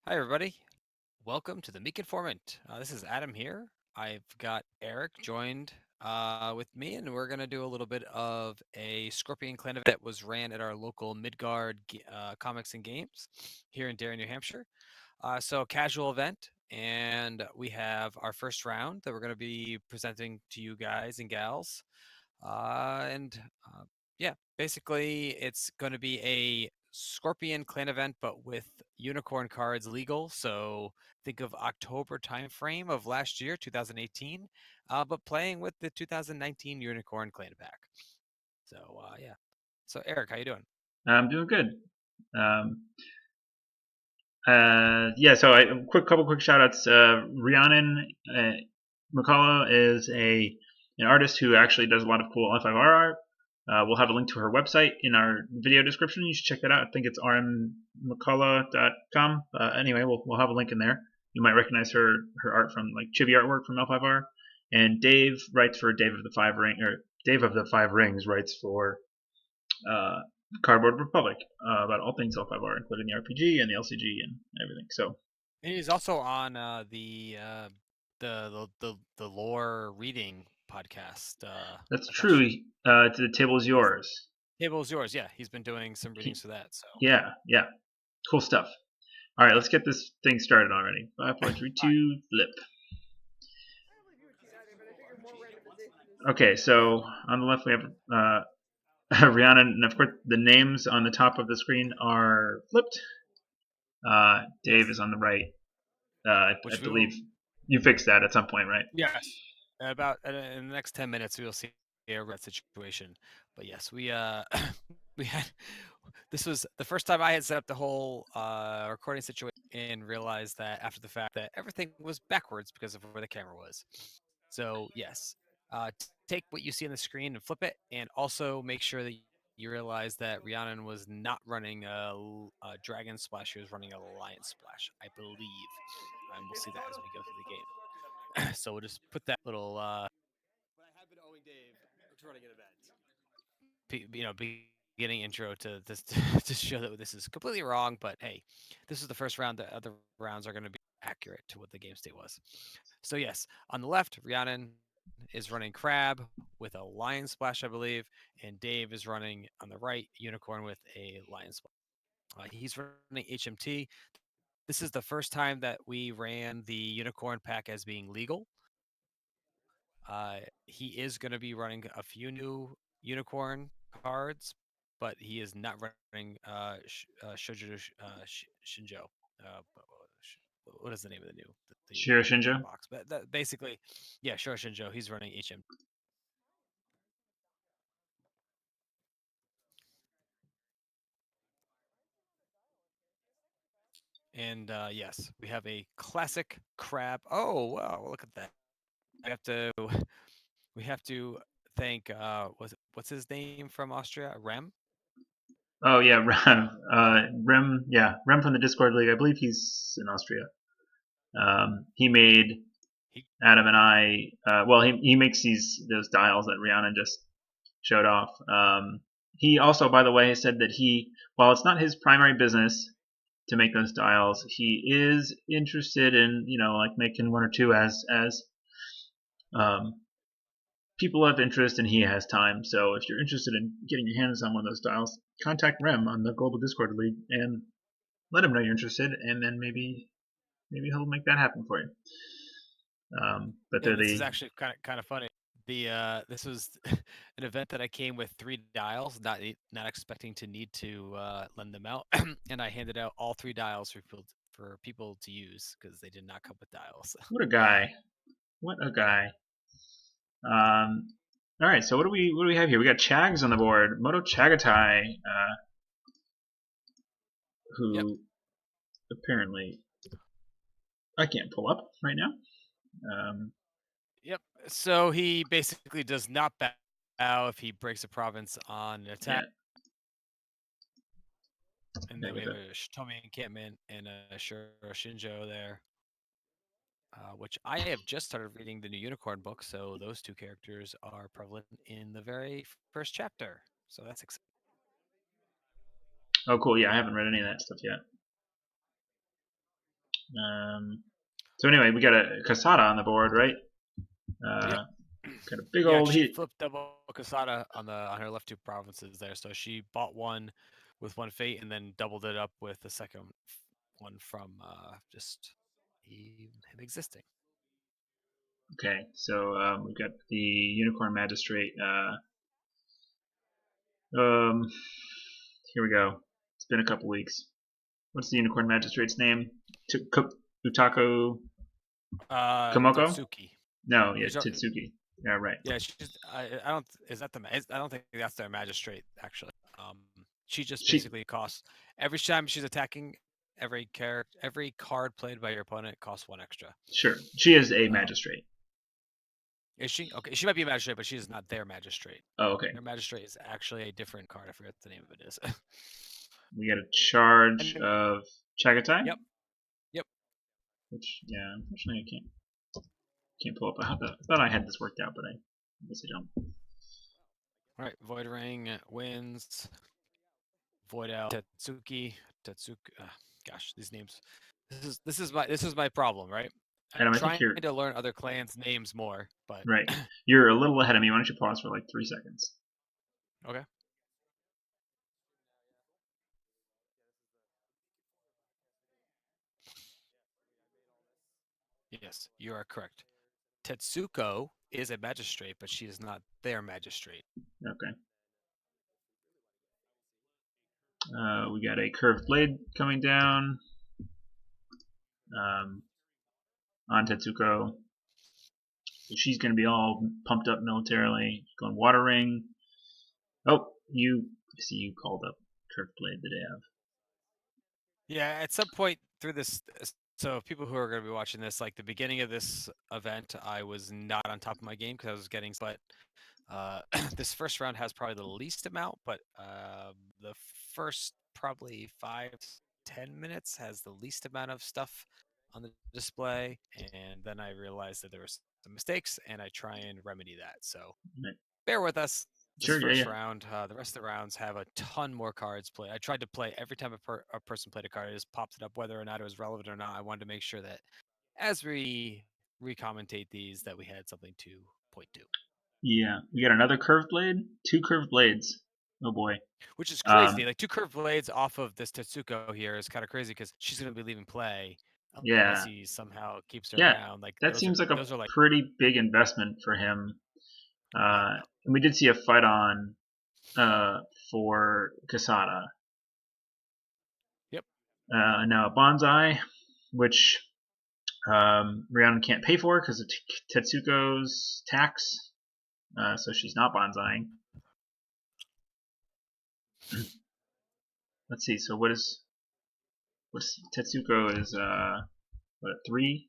Hi, everybody. Welcome to the Meek Informant. This is Adam here. I've got Eric joined with me, and we're going to do a little bit of a Scorpion Clan event that was ran at our local Midgard Comics and Games here in Derry, New Hampshire. So, casual event, and we have our first round that we're going to be presenting to you guys and gals. And yeah, basically, it's going to be a Scorpion clan event, but with unicorn cards legal. So think of October timeframe of last year, 2018, but playing with the 2019 unicorn clan pack. So yeah. So Eric, how you doing? I'm doing good. Um, so couple quick shout outs. Rhiannon McCullough is an artist who actually does a lot of cool L5R art. We'll have a link to her website in our video description. You should check that out. I think it's rnmccullough.com. Anyway, we'll have a link in there. You might recognize her art from like chibi artwork from L5R. And Dave writes for Dave of the Five Rings writes for uh, Cardboard Republic about all things L5R, including the RPG and the LCG and everything. So And he's also on the lore reading podcast. that's Attached. true. The table is yours. Table is yours. Yeah, he's been doing some readings He, for that. So yeah, cool stuff. All right, let's get this thing started already. 5, 4, 3, all right. 2, flip. Okay, so on the left we have Rhiannon, and of course the names on the top of the screen are flipped. Dave Yes. is on the right. I Which we will. believe you fixed that at some point, right? Yes. About in the next 10 minutes, we will see a red situation. But yes, we we had this was the first time I had set up the whole recording situation and realized that after the fact that everything was backwards because of where the camera was. So yes, take what you see on the screen and flip it, and also make sure that you realize that Rhiannon was not running a Dragon Splash; she was running a Lion Splash, I believe, and we'll see that as we go through the game. So we'll just put that little but I have been owing Dave to running an event. Beginning intro to this to show that this is completely wrong. But hey, this is the first round. The other rounds are going to be accurate to what the game state was. So yes, on the left, Rhiannon is running Crab with a Lion Splash, I believe, and Dave is running on the right Unicorn with a Lion Splash. He's running HMT. This is the first time that we ran the Unicorn pack as being legal. He is going to be running a few new unicorn cards, but he is not running Shoujo Shinjo. Uh, what is the name of the Shiro the Shinjo. box? But basically, yeah, Shoujo Shinjo. He's running HM. And yes, we have a classic crab. Oh wow, look at that. We have to we have to thank what's his name from Austria? Rem. Oh yeah, Rem. Yeah, Rem from the Discord League. I believe he's in Austria. He made He Adam and I. He makes those dials that Rhiannon just showed off. He also, by the way, said that while it's not his primary business to make those dials, he is interested in like making one or two as um, people have interest and he has time. So if you're interested in getting your hands on one of those dials, contact Rem on the Global Discord League and let him know you're interested, and then maybe he'll make that happen for you. But Yeah, they're this is the actually kind of funny. The this was an event that I came with 3 dials, not expecting to need to lend them out, and I handed out all 3 dials for people to use because they did not come with dials. what a guy, what a guy. All right, so what do we have here? We got Chags on the board, Moto Chagatai, Yep, who apparently I can't pull up right now. yep. So he basically does not bow if he breaks a province on an Yeah, attack, and yeah, then we with have it. a Shitomi encampment and a Shinjo there. Which I have just started reading the new Unicorn book, so those 2 characters are prevalent in the very first chapter. So that's exciting. Oh, cool. Yeah, I haven't read any of that stuff yet. So anyway, we got a Casada on the board, right? Yep. Got a big Yeah, old she heat. flipped double Casada on her left two provinces there. So she bought one with one fate and then doubled it up with the second one from just him existing. Okay, so we've got the Unicorn Magistrate. Here we go. It's been a couple weeks. What's the Unicorn Magistrate's name? Utako Komoko? Tatsuki. No, yeah, You're talking, Titsuki. Yeah, right. yeah, she's. I don't. Is that the? I don't think that's their magistrate actually. She just She basically costs every time she's attacking. Every card played by your opponent costs one extra. sure. She is a Um, magistrate. is she okay? She might be a magistrate, but she is not their magistrate. Oh, okay. Their magistrate is actually a different card. I forget what the name of it is. We got a charge And of Chagatai, yep, yep. which yeah, unfortunately I can't pull up. I thought I had this worked out, but I guess I don't. All right, Void Ring wins. Void out Tetsuki. Tetsuki. Gosh, these names. This is my problem, right? I'm Adam, I think trying you're to learn other clans' names more, but right. You're a little ahead of me. Why don't you pause for like 3 seconds? okay. Yes, you are correct. Tetsuko is a magistrate, but she is not their magistrate. Okay. We got a curved blade coming down um, on Tetsuko. So she's going to be all pumped up militarily. Going water ring. Oh, I see you called up curved blade that I have. Yeah, at some point through this, so people who are going to be watching this, like the beginning of this event, I was not on top of my game because I was getting, but this first round has probably the least amount, but the first probably 5 to 10 minutes has the least amount of stuff on the display, and then I realized that there were some mistakes, and I try and remedy that. So Right. bear with us. This Sure, yeah, first yeah. round, the rest of the rounds have a ton more cards played. I tried to play every time a person played a card, I just popped it up, whether or not it was relevant or not. I wanted to make sure that as we recommendate these, that we had something to point to. Yeah, we got another curved blade. Two curved blades. Oh boy. Which is Um, crazy. Like two curved blades off of this Tetsuko here is kind of crazy because she's going to be leaving play unless yeah, he somehow keeps her yeah. around. Like That seems like a those are like pretty big investment for him. yeah, And we did see a fight on for Kasada. yep, Now a bonsai, which Rhiannon can't pay for because of Tetsuko's tax, so she's not bonsaiing. Let's see. So what's Tetsuko is what 3?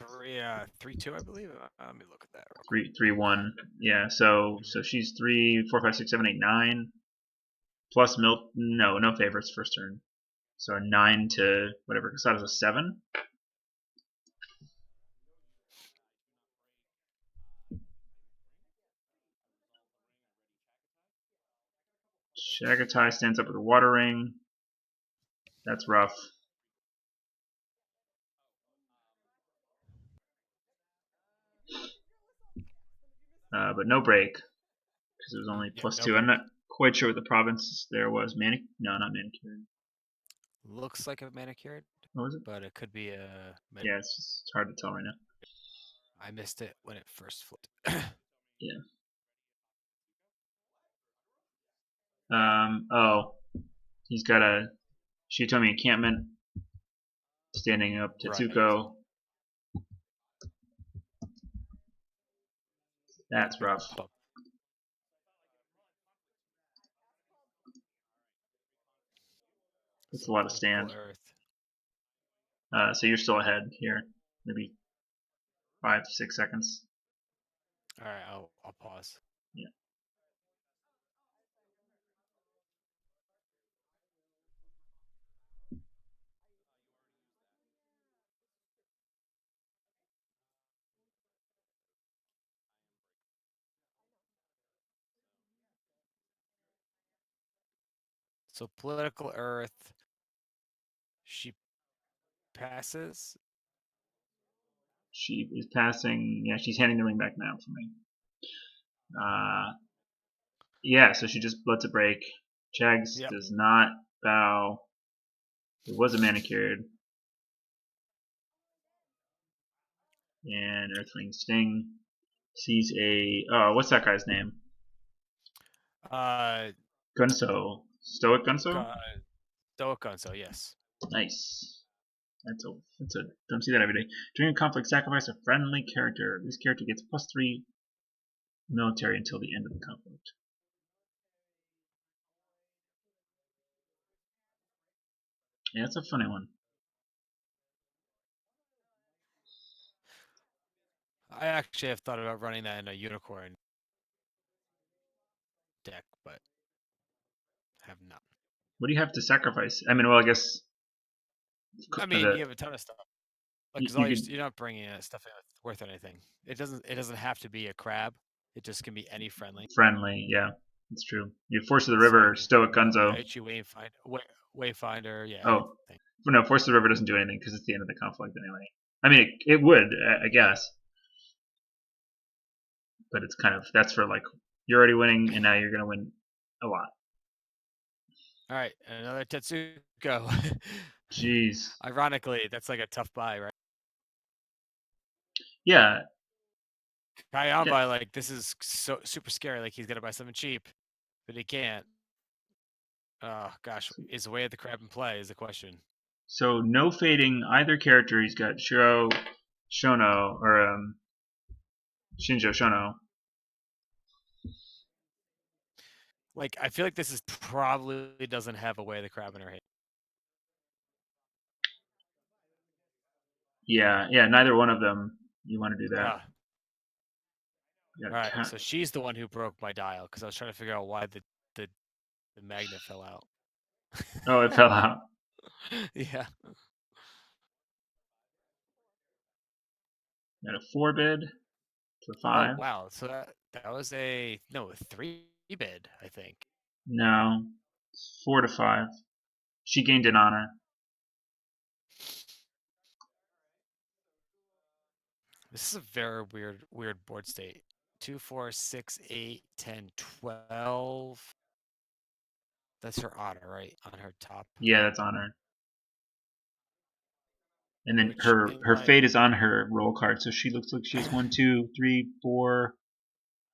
3-2, I believe. Let me look at that real quick. 3-1. Yeah. So she's 3, 4, 5, 6, 7, 8, 9 plus milk. No favorites first turn. So a 9 to whatever. Kasada's a 7. Shagatai stands up with a water ring. That's rough. But no break because it was only Yep, plus no 2. I'm break. not quite sure what the province there was. No, not manicured. Looks like a manicured, What was it? but it could be a. Yeah, it's hard to tell right now. I missed it when it first flipped. Yeah. Oh, he's got a Shitomi encampment standing up Right. Tetsuko. That's Yep. rough. It's a So lot of political stand. earth. So you're still ahead here. Maybe 5 to 6 seconds. All right, I'll pause. Yeah. So political earth. She passes. She is passing. Yeah, she's handing the ring back now for me. Yeah, so she just lets it break. Chags Yep. does not bow. It was a manicured. And Earthling Sting sees a. Oh, what's that guy's name? Uh, Gunso. Stoic Gunso? Stoic Gunso, yes. Nice. That's a don't see that every day. During a conflict, sacrifice a friendly character. This character gets +3 military until the end of the conflict. Yeah, that's a funny one. I actually have thought about running that in a unicorn deck, but have not. What do you have to sacrifice? I mean, well, I guess I mean, the you have a ton of stuff. Like, cause you all could you're not bringing stuff in that's worth anything. It doesn't have to be a crab. It just can be any friendly. friendly. Yeah, that's true. You force of the It's river, like Stoic Gunzo. Aichi Wayfinder, yeah, Oh, anything. no, force of the river doesn't do anything because it's the end of the conflict anyway. I mean, it would, I guess, but it's kind of that's for like you're already winning and now you're gonna win a lot. All right, another Tetsuko. Jeez. Ironically, that's like a tough buy, right? Yeah, Kayan yeah. buy like this is so super scary. Like he's gonna buy something cheap, but he can't. Oh gosh, is the way of the crab in play is the question. So no fading either character. He's got Shiro, Shono, or Shinjo Shono. Like I feel like this is probably doesn't have a way of the crab in her hand. Yeah, yeah. Neither one of them. You want to do that? Ah, You all got right, cat. so she's the one who broke my dial because I was trying to figure out why the, the magnet fell out. Oh, it fell out. Yeah. Got a 4 bid to Oh 5. wow. So that was a three bid, I think. No, 4 to 5. She gained an honor. This is a very weird board state. 2, 4, 6, 8, 10, 12. That's her honor, right? On her top. Yeah, that's honor. And then Which her in my fate is on her roll card, so she looks like she has 1, 2, 3, 4,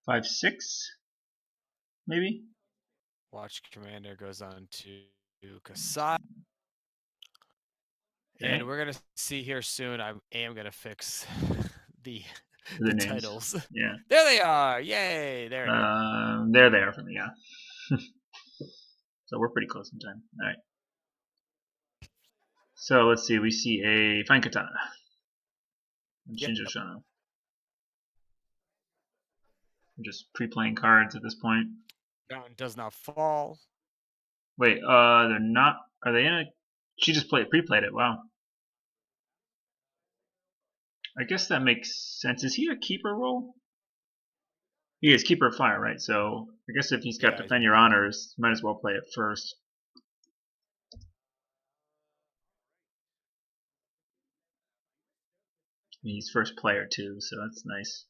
5, 6, maybe. watch commander goes on to Kasai. And Okay, we're gonna see here soon. I am gonna fix the the the names. titles. Yeah, There they are! Yay! There it is. there they are for me. Yeah, so we're pretty close in time. All right. So let's see. We see a fine katana and Yep. Shinjo Shono. I'm just pre-playing cards at this point. Mountain does not fall. Wait, they're not. Are they in a? She just pre-played it. Wow. I guess that makes sense. Is he a keeper role? He is keeper of fire, right? So I guess if he's got Yeah, he's a defend your keeper. honors, might as well play it first. He's first player too, so that's nice.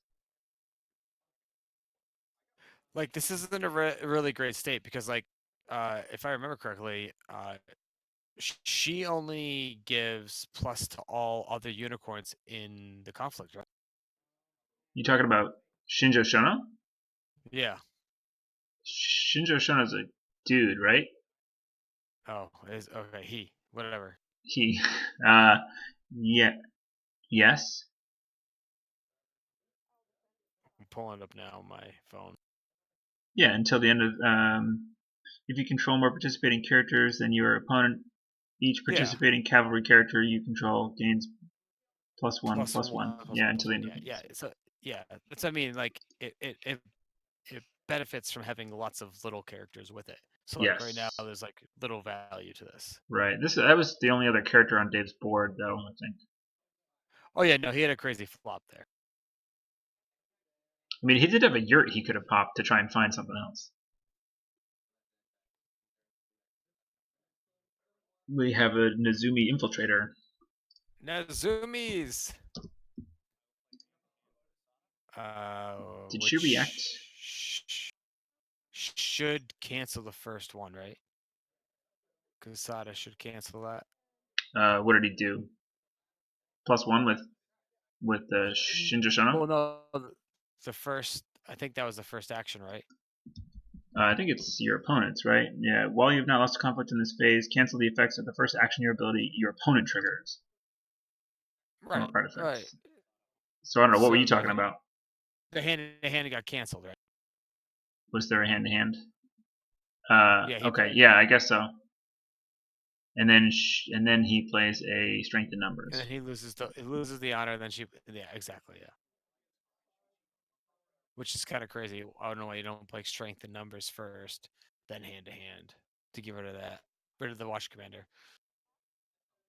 Like this isn't a really great state because like if I remember correctly, she only gives plus to all other unicorns in the conflict, right? You talking about Shinjo Shono? Yeah. Shinjo Shono's a dude, right? Oh, is okay. He whatever. He, uh, yeah, yes, I'm pulling it up now on my phone. yeah. Until the end of, if you control more participating characters than your opponent, each Yeah. participating cavalry character you control gains +1, Plus +1. one, plus Yeah, one, until plus the one. end of Yeah, the yeah. game. So yeah, that's what I mean. Like it benefits from having lots of little characters with it. So like right now, Yes, there's like little value to this. right. That was the only other character on Dave's board, though. I think. Oh yeah, no, he had a crazy flop there. I mean, he did have a yurt he could have popped to try and find something else. We have a Nezumi infiltrator. Nazumi's. Did she react? Which should cancel the first one, right? Kasada should cancel that. What did he do? +1 with the Shinjoshono? Well, no, the first. I think that was the first action, right? I think it's your opponent's, right? Yeah. While you've not lost a conflict in this phase, cancel the effects of the first action your ability your opponent triggers. Normal Right, card right. effects. So I don't know. What were So you talking about? the hand got canceled, right? Was there a hand to hand? Yeah, he Okay. played, Yeah, I guess so. And then he plays a strength in and numbers. then he loses the honor. Then yeah, exactly, yeah. Which is kind of crazy. I don't know why you don't play strength in numbers first, then hand to hand to get rid of that, rid of the watch commander.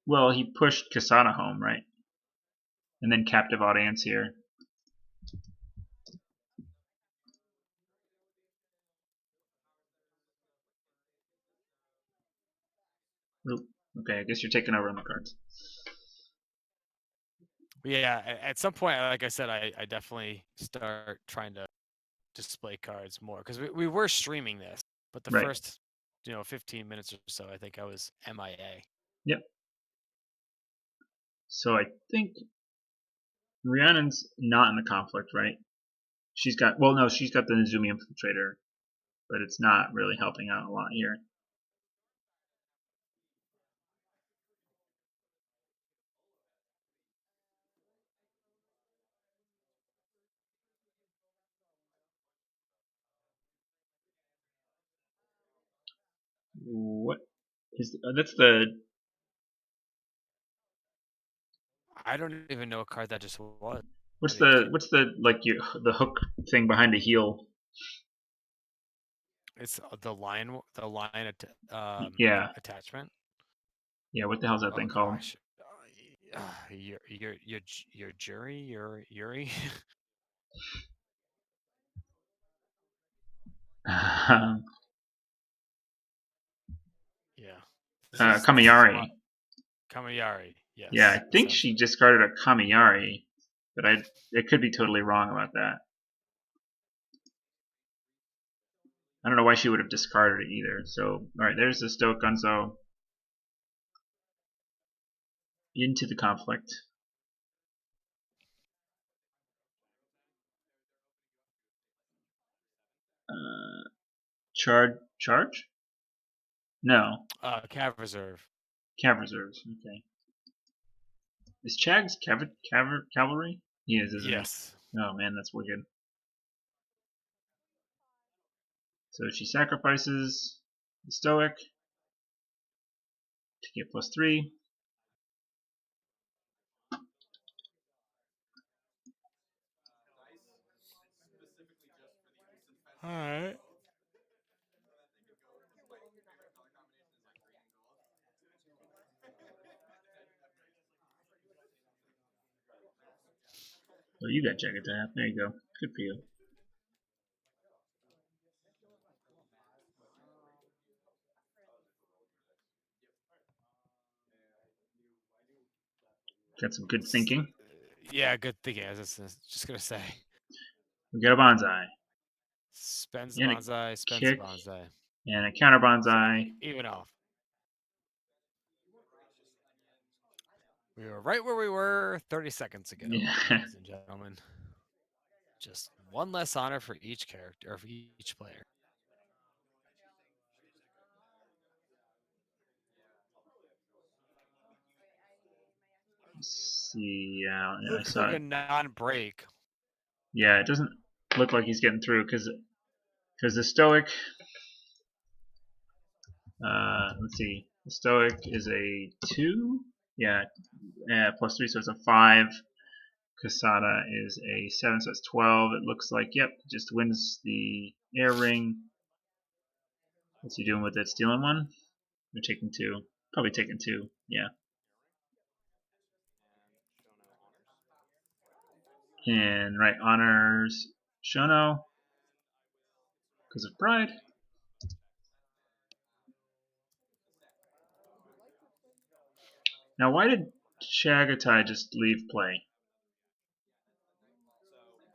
Well, he pushed Kasana home, right? And then captive audience here. Oop. Okay, I guess you're taking over on the cards. But yeah, at some point, like I said, I definitely start trying to display cards more because we were streaming this, but the Right. first 15 minutes or so, I think I was MIA. Yep. So I think Rhiannon's not in the conflict, right? She's got she's got the Nezumi Infiltrator, but it's not really helping out a lot here. What is that's the I don't even know what card that just was. what's the like the hook thing behind the heel? It's the line Yeah, attachment. yeah. What the hell's that Oh thing called? gosh, your jury, your Yuri. Yeah, this is a lot. Kamiyari. Kamiyari, Yeah, I yes, think sounds she right. discarded a Kamiyari, but I could be totally wrong about that. I don't know why she would have discarded it either. So, all right, there's the Stoic Gunzo into the conflict. Charge? No, Cav reserve. Cav reserves. Okay. Is Chag's cavalry? He is, isn't he? Yes. Oh man, that's wicked. So she sacrifices the Stoic to get +3. All right. Oh, you got Jagged Tap. There you go. Good for you. Got some good thinking. Yeah, good thinking. I was just gonna say, We got a Bonsai. spends the And a bonsai, spends the kick. bonsai. And a counter So Bonsai. even off. We were right where we were 30 seconds ago, Yeah. ladies and gentlemen. Just one less honor for each character, or for each player. See, yeah, I Looks saw like it. a non-break. Yeah, it doesn't look like he's getting through because the Stoic. Let's see. The Stoic is a 2. Yeah, +3, so it's a 5. Kasada is a 7, so it's 12. It looks like, yep, just wins the air ring. What's he doing with it? Stealing one? Or taking 2? Probably taking 2, yeah. And right, honors Shono because of pride. Now, why did Chagatai just leave play.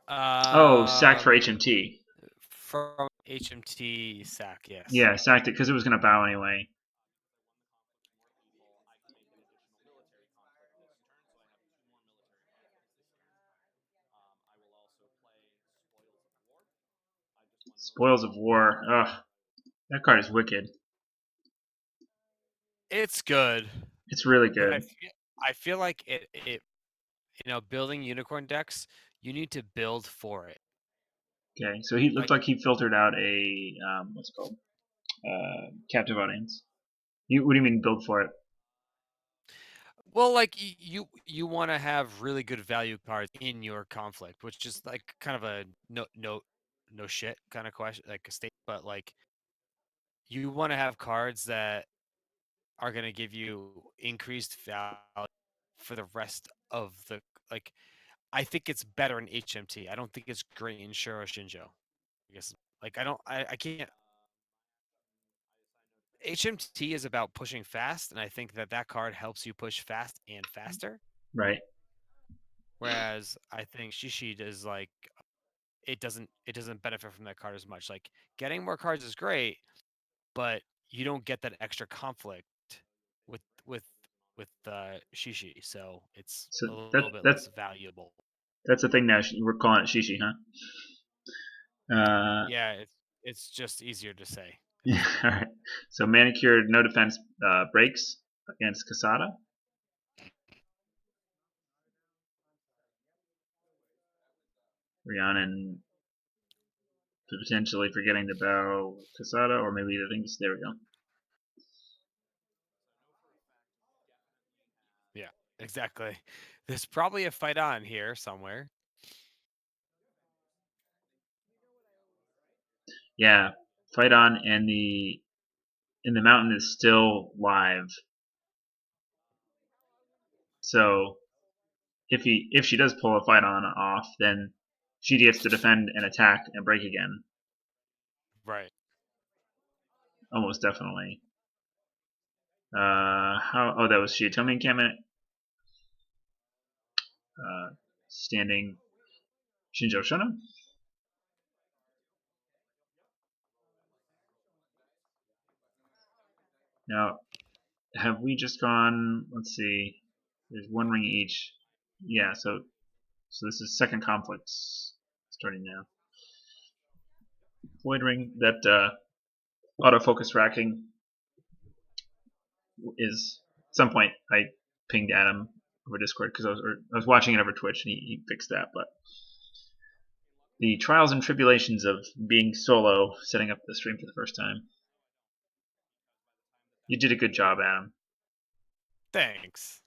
Oh, sacked for Um, HMT. from HMT sack, yes. Yeah, sacked it because it was going to bow anyway. Spoils of War. Ugh, that card is wicked. It's good, It's really but good. I feel like it building unicorn decks, you need to build for it. Okay, so he looked Like, like he filtered out a what's it called captive audience. What do you mean build for it? well, like you want to have really good value cards in your conflict, which is like kind of a no shit kind of question, like a state, but like you want to have cards that are going to give you increased value for the rest of the like. I think it's better in HMT. I don't think it's great in Shuro Shinjo. I guess like I can't. HMT is about pushing fast, and I think that card helps you push fast and faster. Right. Whereas I think Shishi is like it doesn't benefit from that card as much. Like getting more cards is great, but you don't get that extra conflict with with Shishi, so it's So a little that bit that's less valuable. that's the thing now. We're calling it shishi, huh? Yeah, it's just easier to say at Yeah, this point. all right. So manicured, no defense breaks against Casada. Rhiannon potentially forgetting the bow Casada, or maybe the things. There we go. Yeah, exactly. There's probably a fight on here somewhere. Yeah, fight on, and the mountain is still live. So if she does pull a fight on off, then she gets to defend and attack and break again. Right. Almost definitely. How? Oh, that was Shiatomi encampment. Standing Shinjo Shona. Now, have we just gone? Let's see. There's one ring each. Yeah. So this is second conflict starting now. Void ring. That autofocus racking is at some point I pinged Adam over Discord because I was watching it over Twitch and he fixed that. But the trials and tribulations of being solo, setting up the stream for the first time. You did a good job, Adam. Thanks.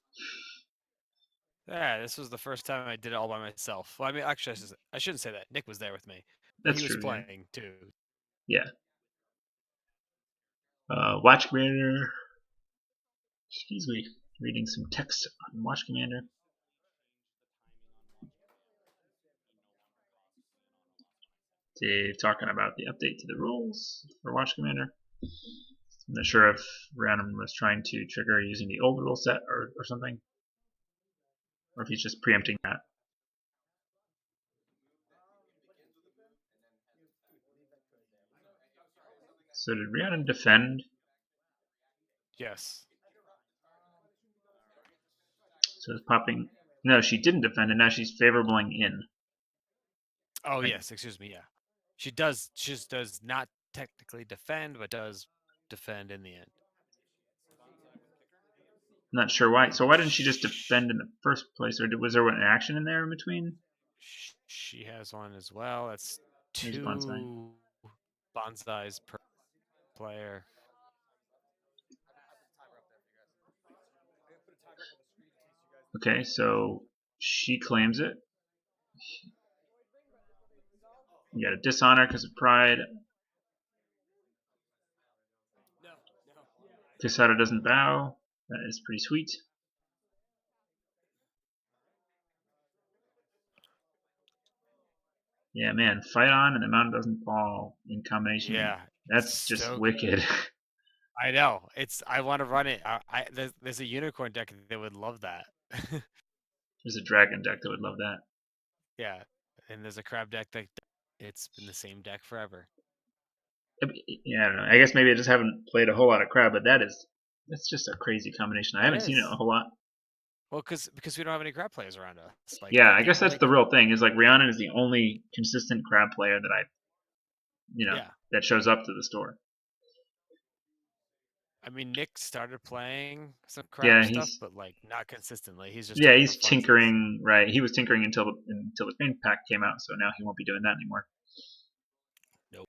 Yeah, this was the first time I did it all by myself. Well, I mean, actually, I shouldn't say that. Nick was there with me, but he That's was true. Yeah. playing too. Yeah. Watch Commander. Excuse me. Reading some text on Watch Commander. Dave talking about the update to the rules for Watch Commander. I'm not sure if Rhiannon was trying to trigger using the old rule set or something, or if he's just preempting that. So did Rhiannon defend? Yes. So it's popping. No, she didn't defend, and now she's favorabling in. Oh Like, yes. Excuse me. Yeah. She does. She just does not technically defend, but does defend in the end. not sure why. So why didn't she just defend in the first place, or was there an action in there in between? She has one as well. That's There's Bonsai. 2 bonsais per player. Okay, so she claims it. You got a dishonor because of pride. Casada doesn't bow. That is pretty sweet. Yeah, man, fight on and the mountain doesn't fall in combination. Yeah, That's just so good. wicked. I know. I want to run it. There's a unicorn deck that would love that. There's a dragon deck that would love that. Yeah, and there's a crab deck that it's been the same deck forever. Yeah, I don't know. I guess maybe I just haven't played a whole lot of crab, but that's just a crazy combination. I It haven't seen it a is. whole lot. Well, because we don't have any crab players around us. Like Yeah, I guess people that's like the real thing. Is like Rhiannon is the only consistent crab player that yeah. that shows up to the store. I mean, Nick started playing some crab Yeah, stuff, but like not consistently. He's just yeah, doing it for he's funsies. tinkering. Right, he was tinkering until the Crane Pack came out, so now he won't be doing that anymore. Nope.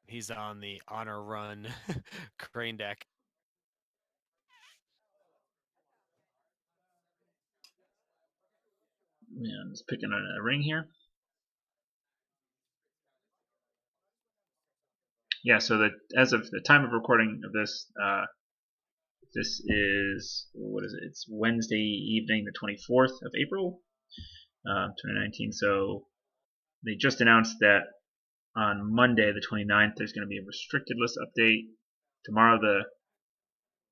He's on the honor run crane deck. Yeah, I'm just picking a ring here. Yeah, so that as of the time of recording of this, this is what is it? It's Wednesday evening, the 24th of April, 2019. So they just announced that on Monday, the 29th, there's going to be a restricted list update. Tomorrow, the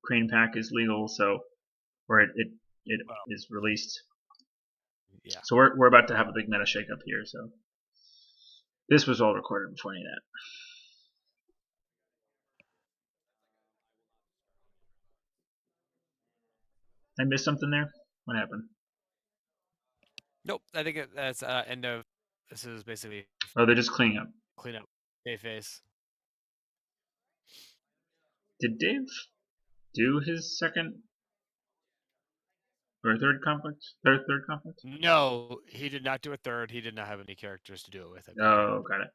Crane Pack is legal, so or it Well, is released. yeah. So we're about to have a big meta shakeup here. So this was all recorded before any of that. I missed something there. What happened? Nope. I think that's end of. This is basically Oh, they're just cleaning up. clean up face. Did Dave do his second or third conflict? Third conflict? No, he did not do a third. He did not have any characters to do it with, I believe. Oh, got it.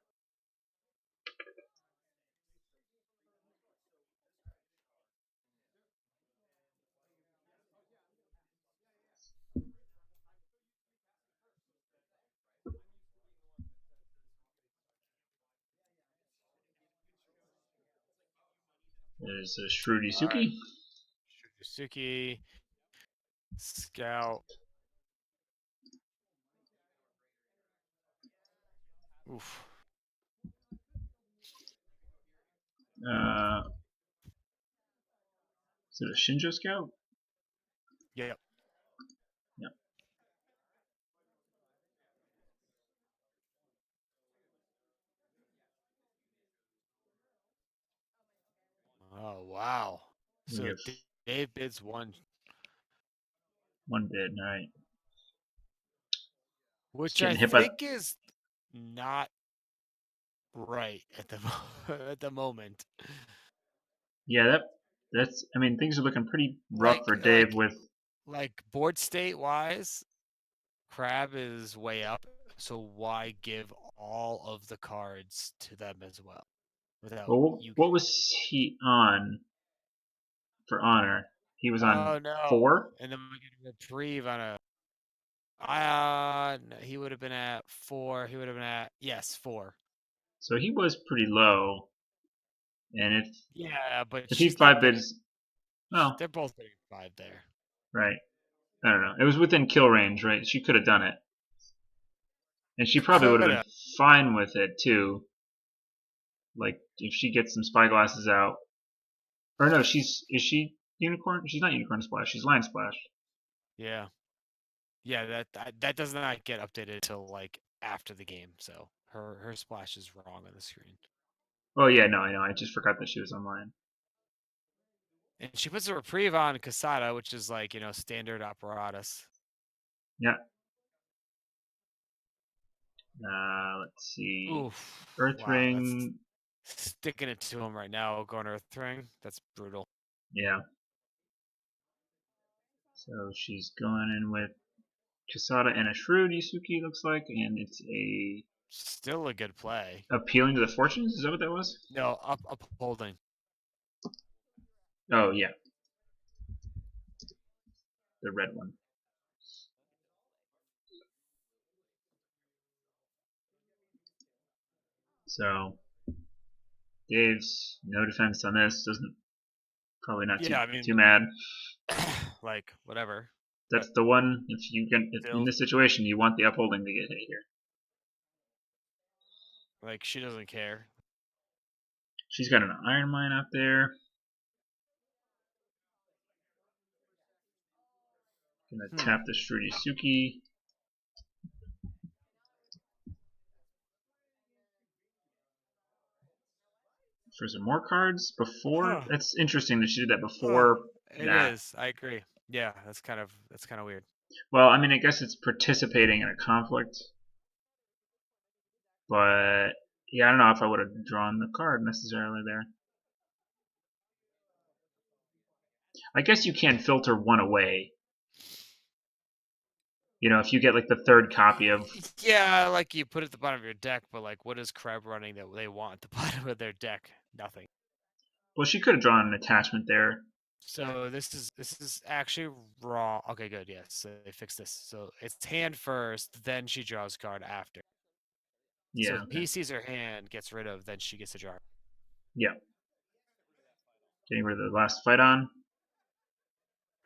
There's a Shruti All right. Suki. Suki, Scout. Oof. Uh, is it a Shinjo Scout? Yep. Yeah. Oh wow. We So have Dave bids one, one bid. All right. It's which I getting hit by. think is not right at the at the moment. Yeah, that's. I mean, things are looking pretty rough for Like Dave like with. like board state wise, Crab is way up. So why give all of the cards to them as well without Well, you what getting was he on for honor? He was it? on Oh no! 4. And then we get a reprieve on a. No, he would have been at 4. He would have been at yes 4. So he was pretty low. And Yeah, but if he she's not five getting. bids, well, They're both getting 5 there. right. I don't know. It was within kill range, right? She could have done it. And she probably would have Could been have. fine with it too. Like if she gets some spyglasses out. Or no, is she unicorn? She's not unicorn splash. She's lion splash. Yeah. Yeah, that does not get updated till like after the game. So her splash is wrong on the screen. Oh yeah, no, I know. I just forgot that she was on lion. And she puts a reprieve on Casada, which is like, standard apparatus. Yeah. Let's see. Oof. Earth Wow, that's ring. sticking it to him right now, going Earth Ring. That's brutal. Yeah. So she's going in with Kasada and a Shrewd Yusuke looks like, and it's a Still a good play. appealing to the fortunes. Is that what that was? No, upholding. Oh yeah, the red one. So Dave's no defense on this. Doesn't probably not Yeah, I too mean, mad. like whatever. But That's the one. If in still, this situation you want the upholding to get hit here. like she doesn't care. She's got an iron mine out there. Gonna tap the Shurisuki. For some more cards before. That's interesting that she did that before It that. is. I agree. Yeah, that's kind of weird. Well, I mean, I guess it's participating in a conflict, but yeah, I don't know if I would have drawn the card necessarily there. I guess you can filter one away. You know, if you get like the third copy of. Yeah, like you put it at the bottom of your deck, but like, what is Crab running that they want at the bottom of their deck? Nothing. Well, she could have drawn an attachment there. So this is actually wrong. Okay, good. Yes, so they fixed this. So it's hand first, then she draws card after. So Yeah. if Okay. he sees her hand, gets rid of, then she gets to draw. Yeah. Getting rid of the last fight on.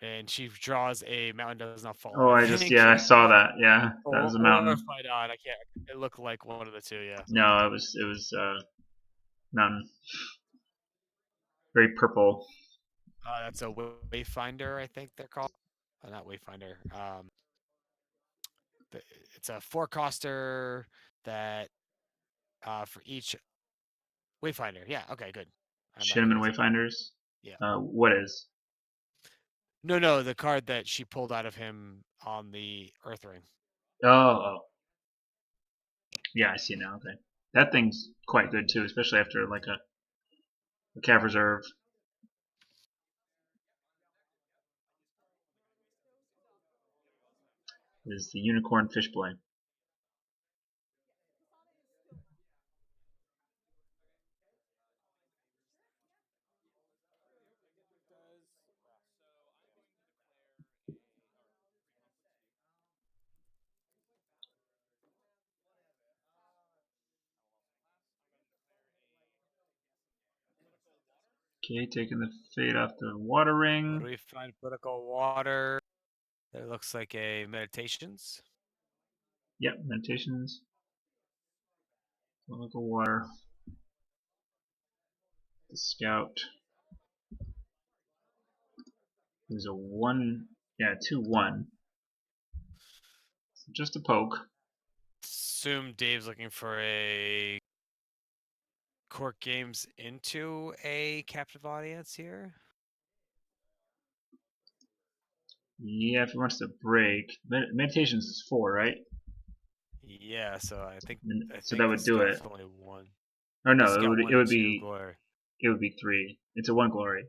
And she draws a mountain does not fall. Oh, I I just think, I saw that. Yeah, that was a or mountain. fight on. I can't. It looked like one of the two. Yeah. No, it was mountain. Very purple. That's a wayfinder. I think they're called. Not wayfinder. It's a four coster that for each wayfinder. Yeah. Okay. Good. I'm not Shinneman crazy. Wayfinders. Yeah. What is? No, the card that she pulled out of him on the Earth Ring. Oh, yeah, I see now. Okay, that thing's quite good too, especially after like a Cav Reserve. Is the Unicorn Fishblade. Okay, taking the fade off the water What do ring. we find? Political water. It looks like a meditations. Yep, meditations. Political water. The scout. There's a 1, yeah, 2-1. Just a poke. Assume Dave's looking for a court games into a captive audience here. Yeah, if he wants to break. Meditations is 4, right? Yeah, so I So that think the would do it. scout's only one. Or The no, scout it one and would two be glory. 3. It's a 1 glory.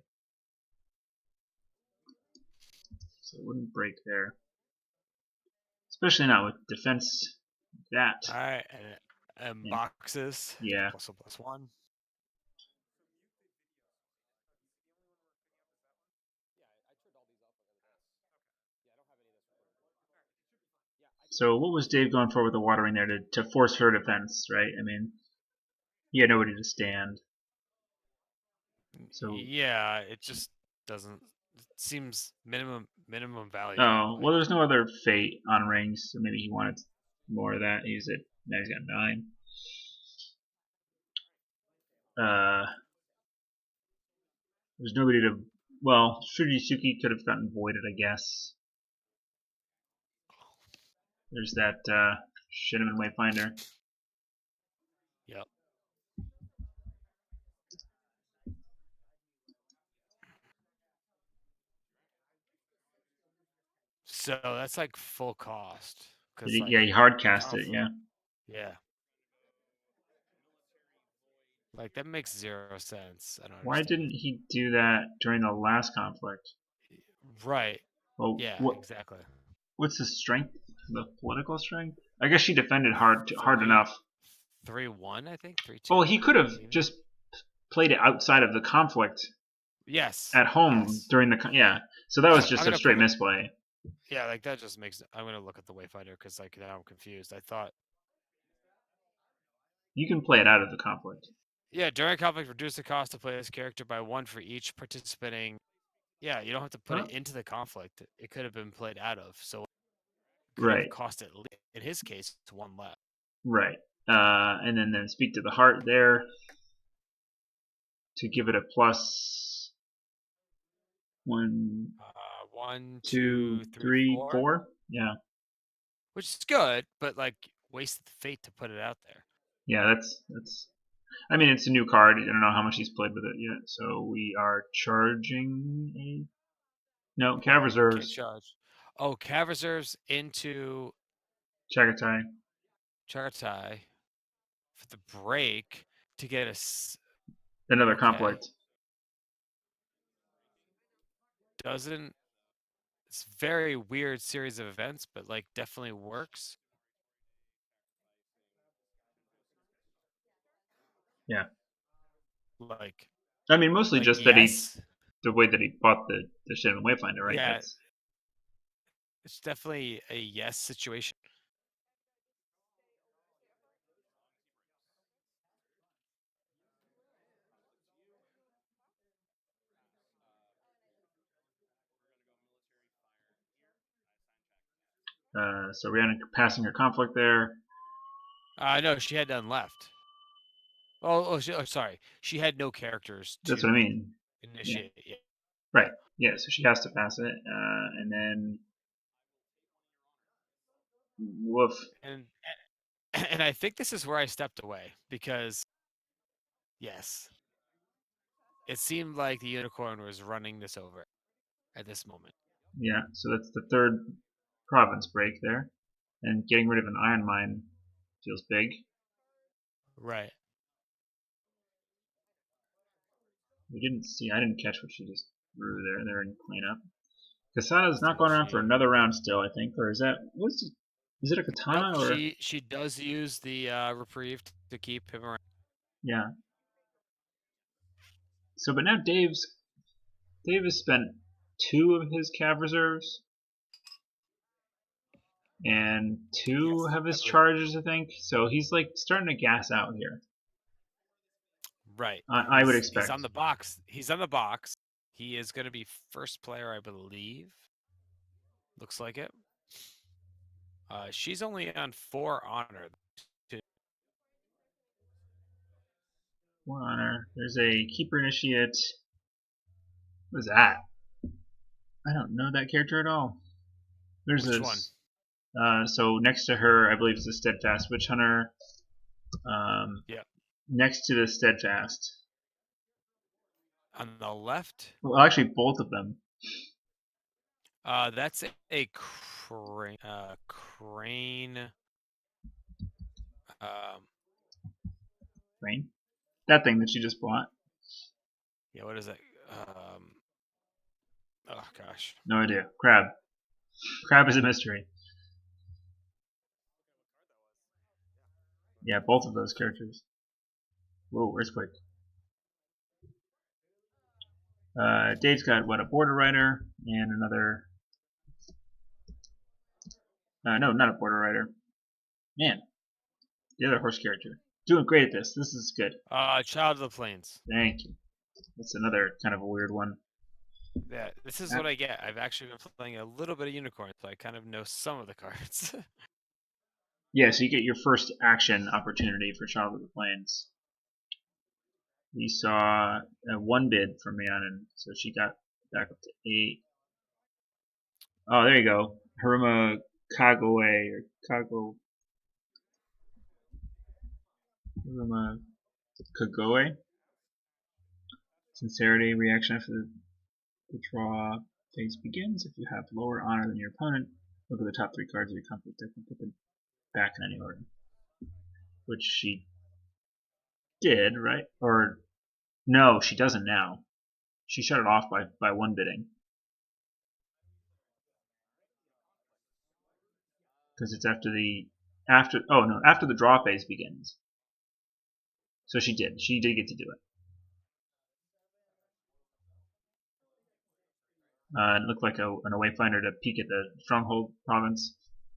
So it wouldn't break there. Especially not with defense like that. All right, and And boxes yeah. +1. So what was Dave going for with the watering there to force her defense, right? I mean, he had nobody to stand. So Yeah, it just doesn't. It seems minimum value. oh well, Like there's no other fate on rings, so maybe he wanted more of that. He's at now he's got 9. Uh, there's nobody to. Well, Shurisuki could have gotten voided, I guess. There's that Shinneman Wayfinder. yep. So that's like full cost because Yeah, like he hard cast it. conflict. Yeah. Yeah. Like that makes 0 sense. I don't Why understand. didn't he do that during the last conflict? Right. Well, Yeah, exactly. what's the strength? The political strength? I guess she defended hard Three, enough. 3-1, I think. 3-2. Well, he could have Maybe. just played it outside of the conflict Yes. at home Yes. during the yeah. So that was I'm just a gonna straight put it. misplay. Yeah, like that just makes. I'm gonna look at the Wayfinder because like now I'm confused. I thought. You can play it out of the conflict. Yeah, during conflict, reduce the cost to play this character by 1 for each participating. Yeah, you don't have to put Huh? it into the conflict. It could have been played out of. So it could have Right, cost in his case, it's 1 less. right. And then speak to the heart there to give it a +1. One, two, two, three, three, four, four. Yeah, which is good, but like wasted fate to put it out there. yeah. That's. I mean, it's a new card. I don't know how much he's played with it yet. So we are charging a no cav Well, we can't reserves. charge. Oh, Cav reserves into Chagatai. Chartai for the break to get Another okay. conflict. Doesn't it's very weird series of events, but like definitely works. Yeah. Like I mean, mostly just that yes. the way that he bought the Shinman Wayfinder, right? Yeah, That's it's definitely a yes situation. so Rhiannon passing her conflict there. No, she had none left. Sorry. She had no characters That's what I to mean. Yeah. initiate. Yeah. Right. Yeah. So she has to pass it, and then woof. And and I think this is where I stepped away because yes, it seemed like the unicorn was running this over at this moment. Yeah. So that's the third province break there, and getting rid of an iron mine feels big. Right. We didn't see. I didn't catch what she just threw there. They're in cleanup. Kasada's Let's see not what going around for she. another round still, I think, or is that what's it, is it a Nope. katana or She does use the reprieve to keep him around. yeah? So, but now Dave has spent two of his cav reserves and two Yes, of I his believe. charges, I think. So he's like starting to gas out here. Right. I would He's on expect. the box. He's on the box. He is going to be first player, I believe. Looks like it. She's only on 4 honor. One honor. There's a keeper initiate. What is that? I don't know that character at all. There's Which one? this. So next to her, I believe is a steadfast witch hunter. Um, Yeah. next to the steadfast. On the left, Well, actually, both of them. that's a crane. Crane. Um, Right? That thing that you just bought. yeah. What is it? Oh gosh. No idea. Crab. Crab is a mystery. Yeah, both of those characters. Whoa, earthquake. Dave's got what, a border rider and another. No, not a border rider. Man, the other horse character. Doing great at this. This is good. Child of the Plains. Thank you. That's another kind of a weird one. Yeah, this is Uh, what I get. I've actually been playing a little bit of Unicorn, so I kind of know some of the cards. yeah, so you get your first action opportunity for Child of the Plains. We saw a one bid from Rhiannon, so she got back up to 8. Oh, there you go. Haruma Kagome or Kago Haruma Kagoe. Sincerity reaction after the draw phase begins. If you have lower honor than your opponent, look at the top 3 cards of your conflict deck and put them back in any order. Which she did, right? Or no, she doesn't now. She shut it off by one bidding. Because it's after after the draw phase begins. So she did. She did get to do it. It looked like an wayfinder to peek at the stronghold province,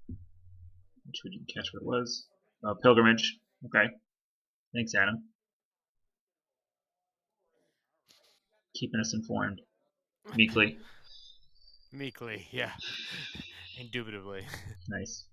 which we didn't catch what it was. Pilgrimage. Okay. Thanks, Adam. Keeping us informed. Meekly. Meekly, yeah. Indubitably. Nice.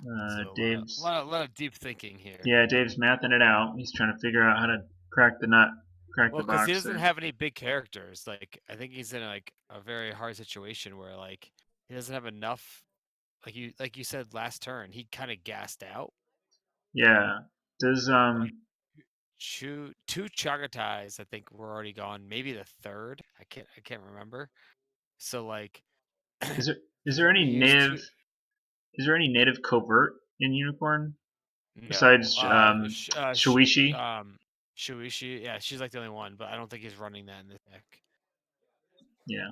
So a Dave's lot of deep thinking here. yeah, Dave's mathing it out. He's trying to figure out how to crack the nut, crack the Well, because he box doesn't there. have any big characters. Like I think he's in like a very hard situation where like he doesn't have enough. Like you said last turn, he kind of gassed out. Yeah. Does Like two Chagatais, I think were already gone. Maybe the third. I can't remember. So like is there is he there any he used native two. is there any native covert in Unicorn No. besides Sh Shuichi? Shuishi. Yeah, she's like the only one, but I don't think he's running that in the deck. Yeah.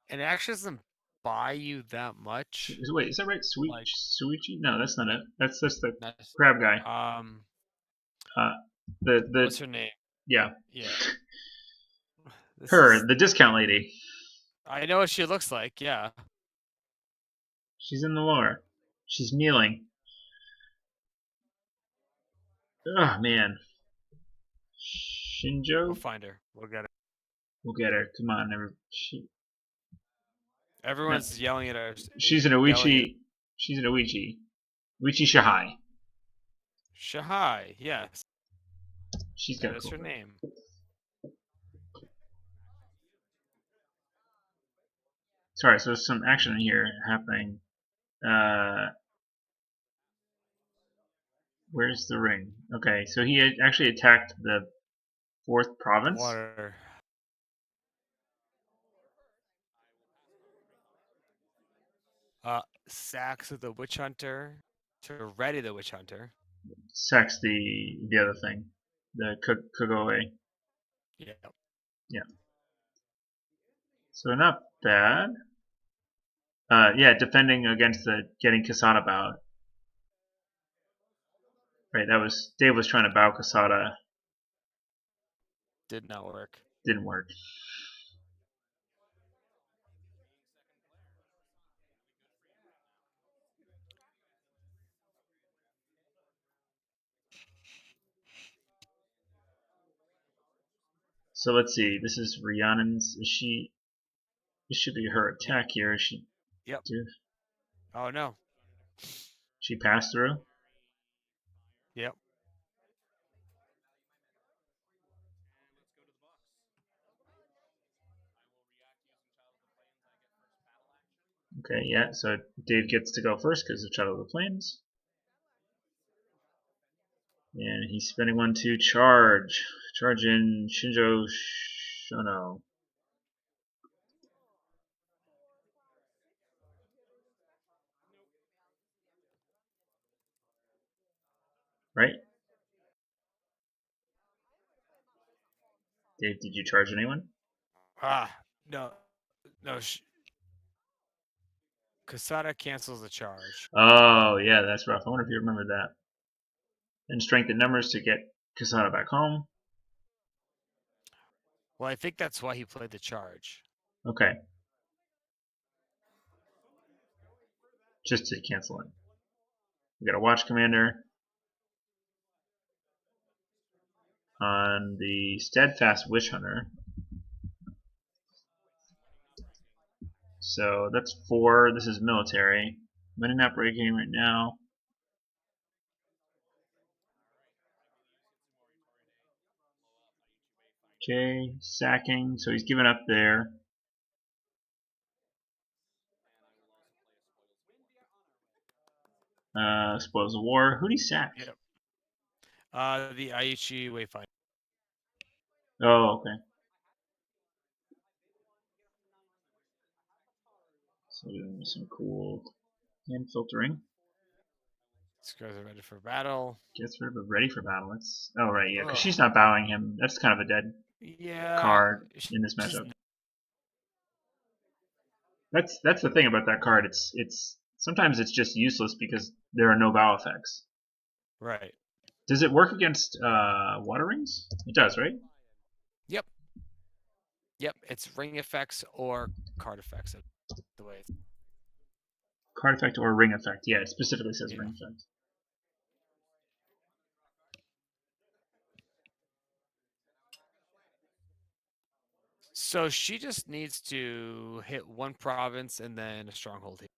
And it actually doesn't buy you that much. Wait, is that right? Like Suichi? No, that's not it. That's the that's crab guy. um Uh, the what's her name? yeah, Yeah. This her, is the discount lady. I know what she looks like, yeah. She's in the lore. She's kneeling. Oh man, We'll Shinjo. find her. We'll get her. We'll get her. Come on, no, Everyone's yelling at her she's an yelling at Oichi. She's an Oichi. Oichi Shahai. Shahai, yes. She's That got is cool. her name. Sorry, so there's some action here happening. Uh, where's the ring? Okay, so he actually attacked the fourth province. Water. Sacks of the Witch Hunter to ready the Witch Hunter. Sacks the other thing, the Kogoi. Yeah. Yeah. So not bad. Yeah, defending against the getting Kasada bowed. Right, that was Dave was trying to bow Kasada. Did not work. Didn't work. So let's see. This is Rhiannon's. Is she? This should be her Yep. attack here. Is she? Yep. Do Oh no. she pass through? Yep. Okay, yeah. So Dave gets to go first because of Shadow of the Plains, and he's spending one to charge. Charge in Shinjo Shono. Right? Dave, did you charge anyone? No. No. Kasada cancels the charge. Oh, yeah, that's rough. I wonder if you remember that. And strength in numbers to get Kasada back home. Well, I think that's why he played the charge. Okay. Just to cancel it. We got a watch commander on the steadfast witch hunter. So that's 4. This is military. Money not breaking right now. Okay, sacking. So he's given up there. Spoils of war. Who'd he sack? Yep. The Aichi Wayfinder. Oh, okay. So doing some cool hand filtering. These guys are ready for battle. Gets rid of a ready for battle. That's oh right, yeah, because Ugh. she's not bowing him. That's kind of a dead Yeah. card in this She's matchup. That's the thing about that card. It's sometimes it's just useless because there are no bow effects. right. Does it work against water rings? It does, right? Yep. Yep. It's ring effects or card effects. The way it's Card effect or ring effect. Yeah, it specifically says yeah. ring effect. So she just needs to hit one province and then a stronghold here.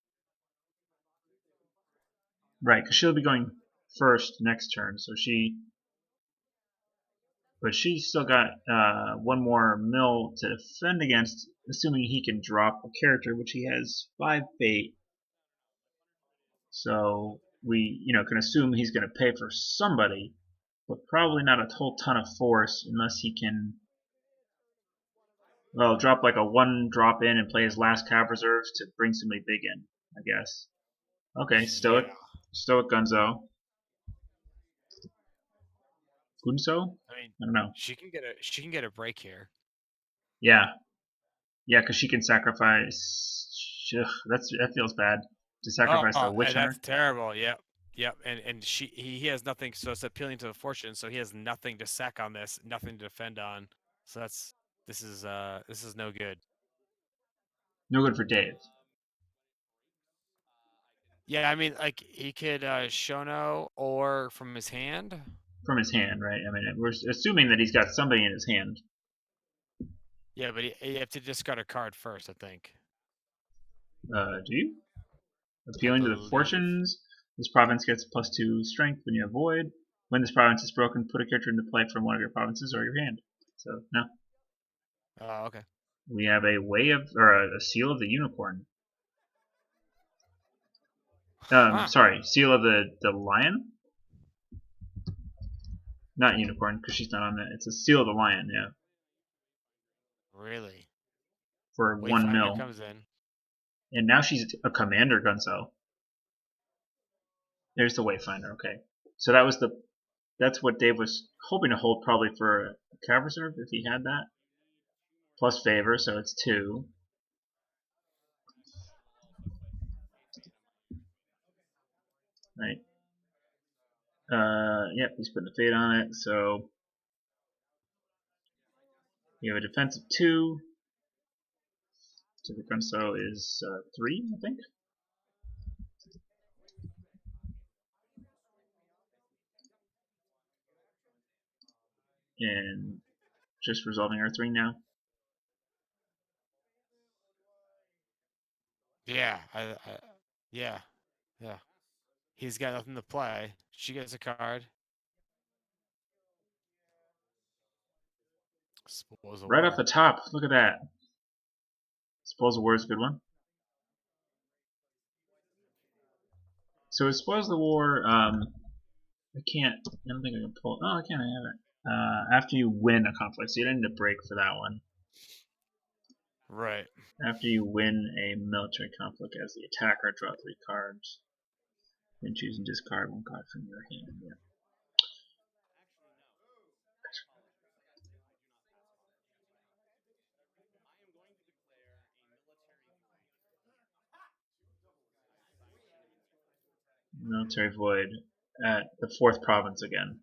Right, because she'll be going first next turn, so but she's still got one more mill to defend against, assuming he can drop a character, which he has 5 fate. So we, can assume he's going to pay for somebody, but probably not a whole ton of force unless he can, well, drop like a 1 drop in and play his last cav reserves to bring somebody big in, I guess. Okay, Stoic, Yeah. Stoic Gunzo. Gunso? I mean, I don't know. she can get a break here. Yeah, yeah, because she can sacrifice. Ugh, that feels bad to sacrifice the witch And that's hunter. terrible. Yep. Yep. And he has nothing, so it's appealing to the fortune, so he has nothing to sack on this, nothing to defend on. So this is no good. No good for Dave. Yeah, I mean, like he could Shono or from his hand. From his hand, right? I mean, we're assuming that he's got somebody in his hand. Yeah, but you have to discard a card first, I think. Do you? I Appealing to the believe. fortunes. This province gets +2 strength when you avoid. When this province is broken, put a character into play from one of your provinces or your hand. So no, Oh, okay. we have a way of or a seal of the unicorn. Huh. Sorry, seal of the lion. Not unicorn because she's not on that. It's a seal of the lion. Yeah, Really? for 1 mil. Wayfinder comes in. And now she's a commander gunso. There's the Wayfinder. Okay, so that's what Dave was hoping to hold probably for a cav reserve if he had that plus favor, so it's 2. Right. Yep, he's putting the fate on it, so you have a defense of 2. So the gunso is 3, I think. And just resolving our 3 now. Yeah. Yeah. Yeah. He's got nothing to play. She gets a card. Spoils a Right off war. the top, look at that. Spoils the war is a good one. So it spoils the war. I can't. I don't think I can pull. Oh, I can't have it. After you win a conflict, so you don't need to break for that one. Right. After you win a military conflict as the attacker, draw 3 cards. Then choose and discard 1 card from your hand. Yeah. Military void at the 4th province again.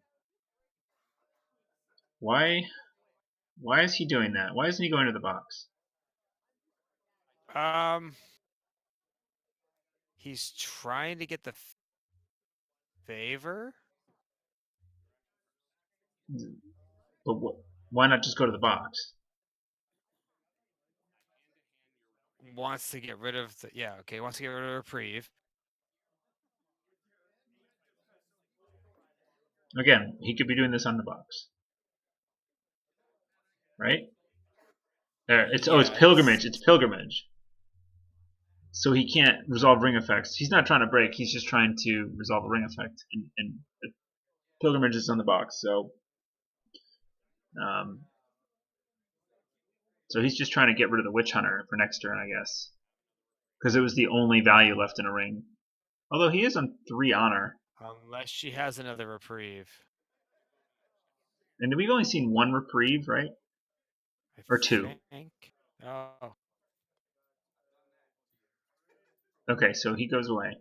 Why? Why is he doing that? Why isn't he going to the box? Um, he's trying to get the favor. But why not just go to the box? Wants to get rid of the okay. Wants to get rid of reprieve. Again, he could be doing this on the box, right? It's pilgrimage. Yes. It's pilgrimage. So he can't resolve ring effects. He's not trying to break. He's just trying to resolve a ring effect. And pilgrimage is on the box. Um, so he's just trying to get rid of the witch hunter for next turn, I guess, because it was the only value left in a ring. Although he is on 3 honor, Unless she has another reprieve. and we've only seen 1 reprieve, right? I Or 2. think. Oh. Okay, so he goes away.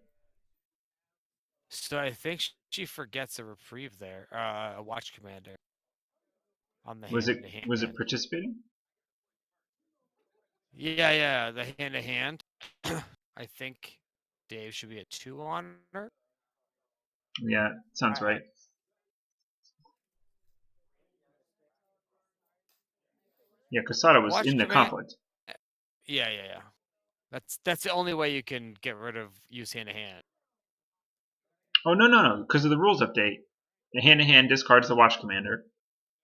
So I think she forgets a reprieve there. A watch commander on the Was hand it to was it hand. participating? Yeah. The hand to hand. I think Dave should be at 2 on her. Yeah, sounds I right. Yeah, Casada was Watch in the command. conflict. Yeah. That's the only way you can get rid of use hand to hand. Oh no, because of the rules update, the hand-to-hand discards the watch commander,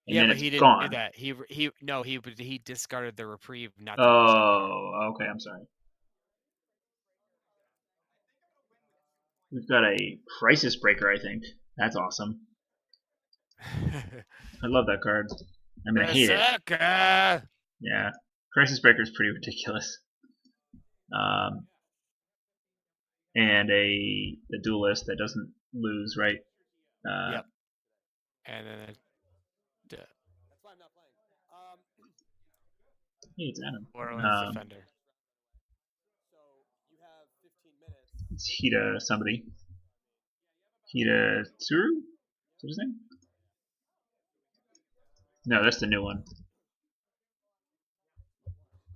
and Yeah, then but it's he didn't do gone. that. He discarded the reprieve, not the discard. Oh, okay. I'm sorry. We've got a crisis breaker. I think that's awesome. I love that card. I'm gonna hate it. Berserker! Yeah, crisis breaker is pretty ridiculous. Um, and a duelist that doesn't lose, right? Uh, Yep. And then hey, it's Adam. Borderlands Defender. It's Hida somebody. Hida Tsuru? Is that his name? No, that's the new one.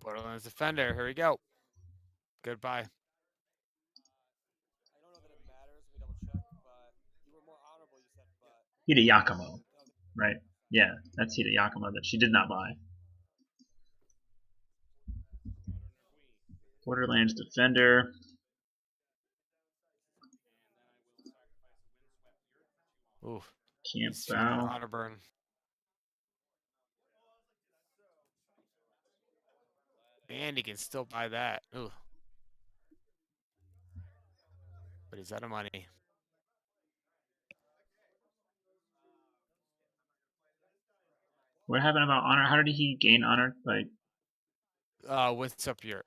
Borderlands Defender. Here we go. Goodbye. Hida Yakumo, right? Yeah, that's Hida Yakumo that she did not buy. Borderlands Defender. Ooh, Camp he's feeling the Bow. honor burn. And he can still buy that. Ooh. But he's out of money. What happened about honor? How did he gain honor? By What's up your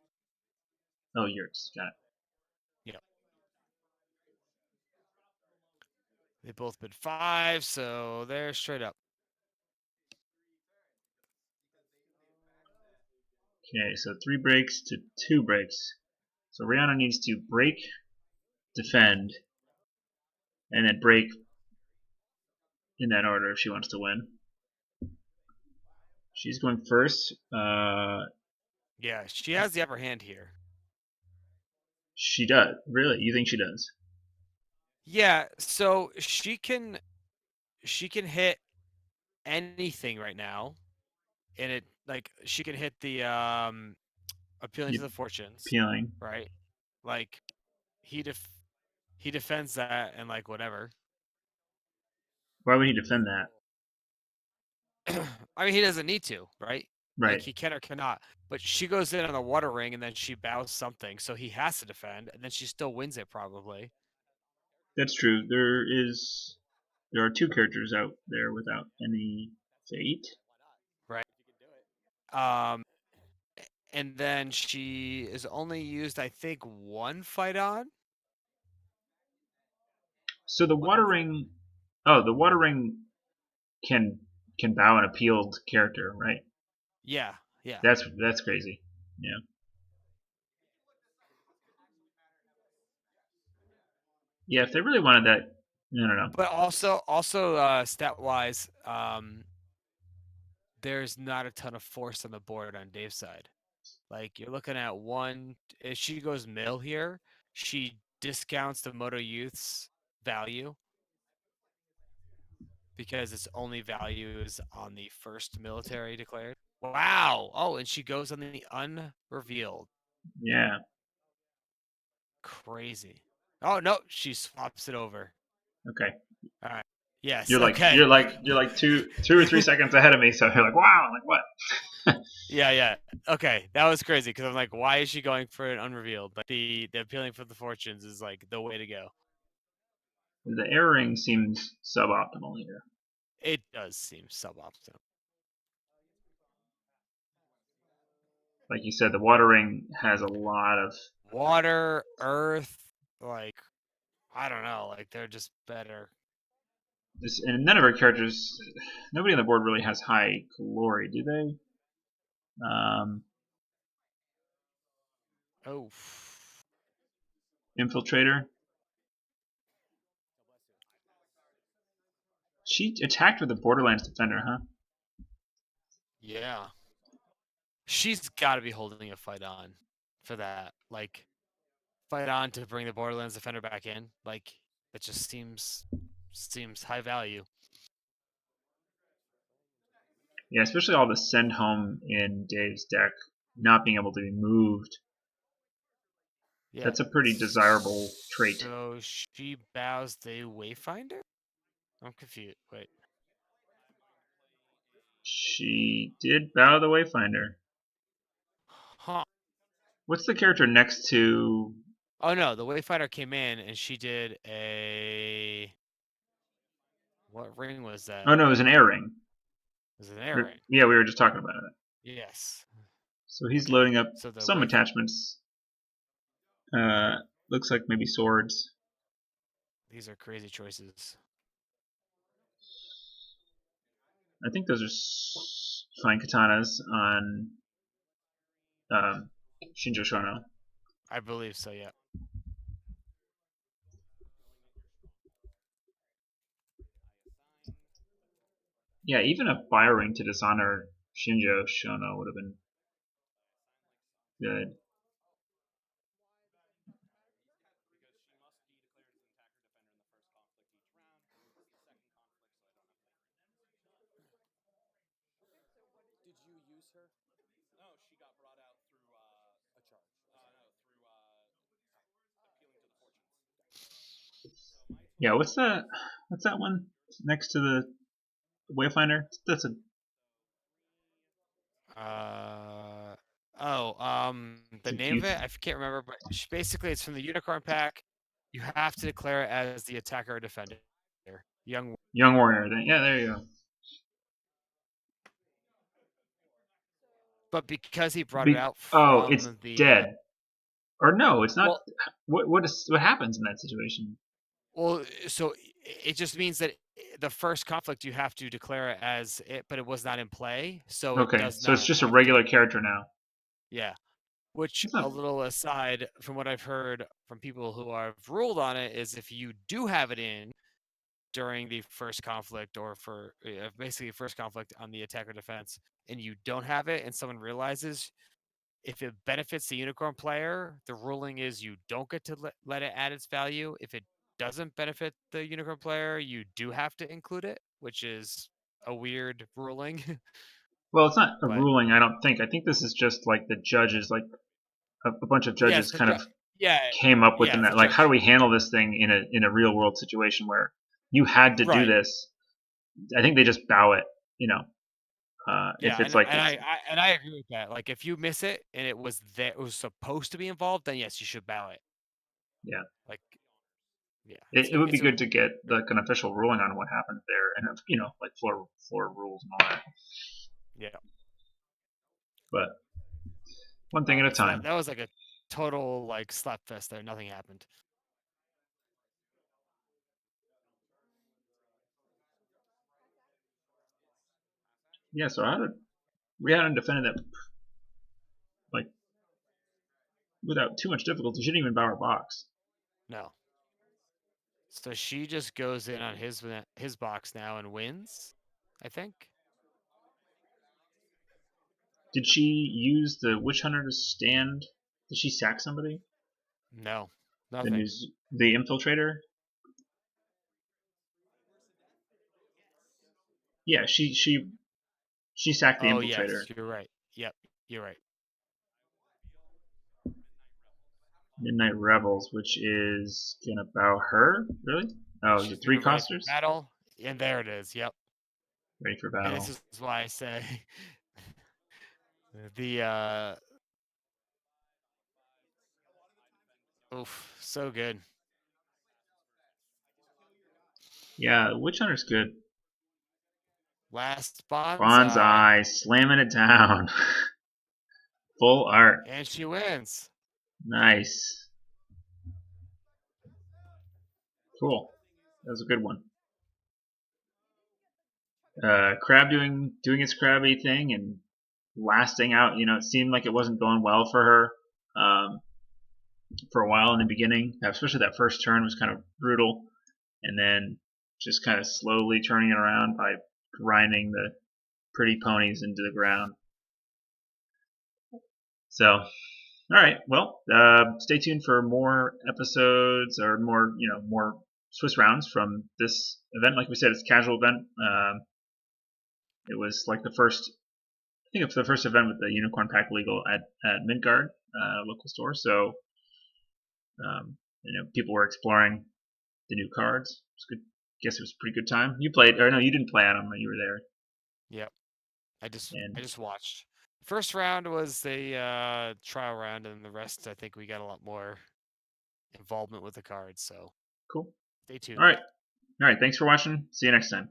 yours. Got it. Yep. They both bid 5, so they're straight up. Okay, so 3 breaks to 2 breaks. So Rhiannon needs to break, defend, and then break in that order if she wants to win. She's going first. Yeah, she has the upper hand here. She does. Really? You think she does? Yeah, so she can hit anything right now. And it like she can hit the appealing to the fortunes, Peeling. right? Like he def he defends that and like whatever. Why would he defend that? I mean, he doesn't need to, right? Like Right. he can or cannot. But she goes in on the water ring and then she bows something, so he has to defend, and then she still wins it probably. That's true. There are 2 characters out there without any fate. Right. Um, and then she is only used, I think, one fight on. So the water ring. Oh, the water ring can bow an appealed character, right? Yeah, yeah. That's crazy. Yeah. Yeah, if they really wanted that, I don't know. But also stat wise, there's not a ton of force on the board on Dave's side. Like you're looking at one. If she goes mill here, she discounts the Moto Youth's value because its only value is on the first military declared. Wow. Oh, and she goes on the unrevealed. Yeah. Crazy. Oh no, she swaps it over. Okay. All right. Yes. You're like Okay. two or 3 seconds ahead of me, so you're like, wow, I'm like what? Yeah. Okay, that was crazy because I'm like, why is she going for an unrevealed? Like the appealing for the fortunes is like the way to go. The air ring seems suboptimal here. It does seem suboptimal. Like you said, the water ring has a lot of Water, earth, like I don't know, like they're just better. this, and none of our characters. Nobody on the board really has high glory, do they? Oh, Infiltrator. She attacked with a Borderlands Defender, huh? yeah. She's got to be holding a fight on for that. Like fight on to bring the Borderlands Defender back in. Like it just seems high value. Yeah, especially all the send home in Dave's deck not being able to be moved. Yeah. That's a pretty desirable trait. So she bows the Wayfinder? I'm confused. Wait. She did bow the Wayfinder. Huh. What's the character next to? Oh no, the Wayfinder came in and she did a. What ring was that? Oh no, it was an air ring. It was an air ring. Yeah, we were just talking about it. Yes. So he's Okay. loading up So the some attachments. Uh, looks like maybe swords. These are crazy choices. I think those are fine katanas on Shinjo Shono. I believe so. Yeah. Yeah, even a fire ring to dishonor Shinjo Shono would have been good. Yeah, what's that? What's that one next to the Wayfinder? That's a Uh. The it's a name of youth it I can't remember, but basically it's from the Unicorn Pack. You have to declare it as the attacker or defender. Young. young warrior. Yeah, there you go. But because he brought it out Oh, it's from the. dead. Or no, it's not. Well, What happens in that situation? well, so it just means that the first conflict you have to declare it as it, but it was not in play, so it Okay, does so it's not just a have to regular be. character now. Yeah. Which, That's a not. little aside from what I've heard from people who have ruled on it, is if you do have it in during the first conflict, or for basically first conflict on the attack or defense, and you don't have it, and someone realizes, if it benefits the unicorn player, the ruling is you don't get to let it add its value. If it doesn't benefit the unicorn player, you do have to include it, which is a weird ruling. Well, it's not a But ruling. I don't think. I think this is just like the judges, like a bunch of yeah, judges, kind of yeah, came up with yeah, the like, how do judge. we handle this thing in a real world situation where you had to do Right. this? I think they just bow it. You know, if Yeah, it's and like and I agree with that. Like, if you miss it and it was supposed to be involved, then yes, you should bow it. yeah, Like, yeah, it would be it's a good to get like an official ruling on what happened there, and like floor rules and all that. yeah. But one All thing at a right, so time. that was like a total like slap fest there. Nothing happened. Yeah, so Rhiannon defended that like without too much difficulty. She didn't even bow her box. No. So she just goes in on his box now and wins, I think. Did she use the witch hunter to stand? Did she sack somebody? No, The nothing. news, the infiltrator. Yeah, she sacked the Oh infiltrator. yes, you're right. Yep, you're right. Midnight Rebels, which is gonna bow her. Really? Oh, is it She's gonna three be ready for costers? battle, and there it is. Yep. Ready for And this battle. is why I say the oof, so good. Yeah, witch hunter's good. Last bonsai, Bonsai, slamming it down. Full art. and she wins. Nice. Cool. That was a good one. Crab doing its crabby thing and lasting out. It seemed like it wasn't going well for her for a while in the beginning. Especially that first turn was kind of brutal, and then just kind of slowly turning it around by grinding the pretty ponies into the ground. So, all right. Well, stay tuned for more episodes or more Swiss rounds from this event. Like we said, it's a casual event. It was like the first. I think it's the first event with the Unicorn Pack legal at Midgard local store. So people were exploring the new cards. It was good. Guess it was a pretty good time. You played, or no, you didn't play Adam. You were there. Yep. I And just watched. First round was a trial round, and the rest I think we got a lot more involvement with the cards. So cool. stay All tuned. right. All right. Thanks for watching. See you next time.